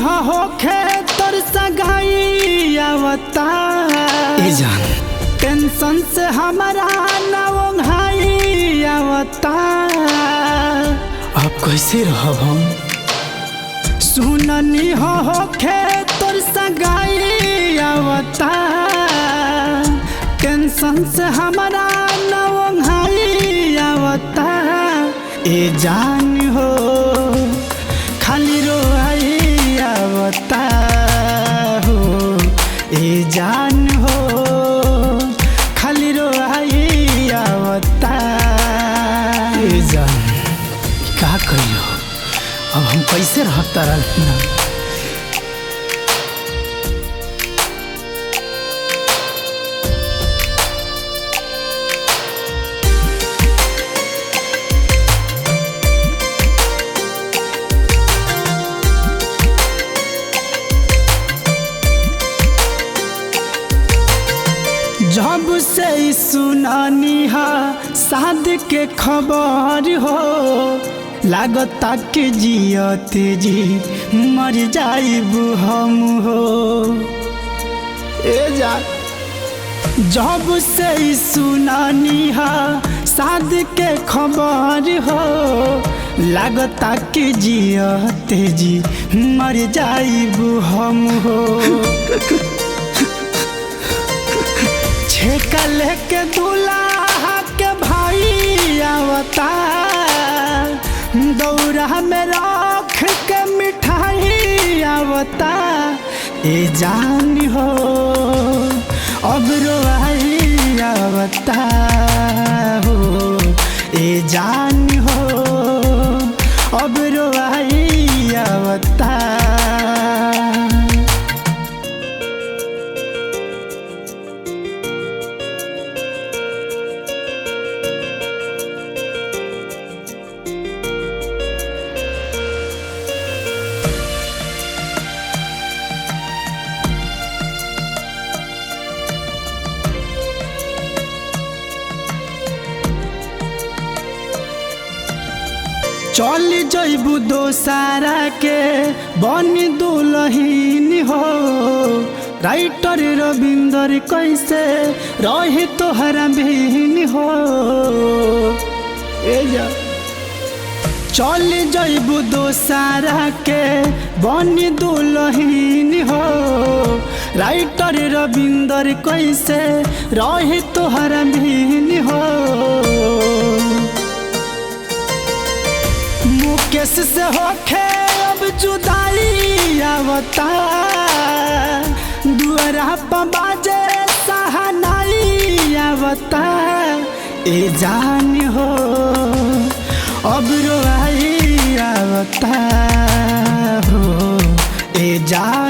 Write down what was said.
होखे तोर सगाई आवता ए जान टेंशन से हमारा नवंहाई आवता। अब कैसे रहब हम? सुननी होखे तोर सगाई आवता टेंशन से हमारा नवंहाई आवता। ए जान हो खाली रोई आवता हो, ए जान हो खाली रोई आवता। ए जान का कहियो, अब हम कैसे रहब तारा बिना? जब से सुनानी हा साद के खबर हो लागता के जियते जी मर जाइब हम हो। ए जा जब से सुनानी हा साद के खबर हो लागता के जियते जी मर जाइब हम हो। छेका लेके दूल्हा के भाई आवता दौरा में रख के मिठाई आवता। ए जान हो अब रोई आवता हो, ए जान हो अब रोई आवता। चल जइबू दोसारा के बन दुलहीन हो राइटर रविंदर कैसे रहे तोहरा बिहीन हो। ए जा चल जइबू दोसारा के बन दुलहीन हो राइटर रविंदर कैसे रहे तोहरा बिहीन हो। मुकेश से होखे अब जुदाई आवता दुआरा पर बाजे सहनाई आवता। ए जान हो अब रोई आवता हो, ए जान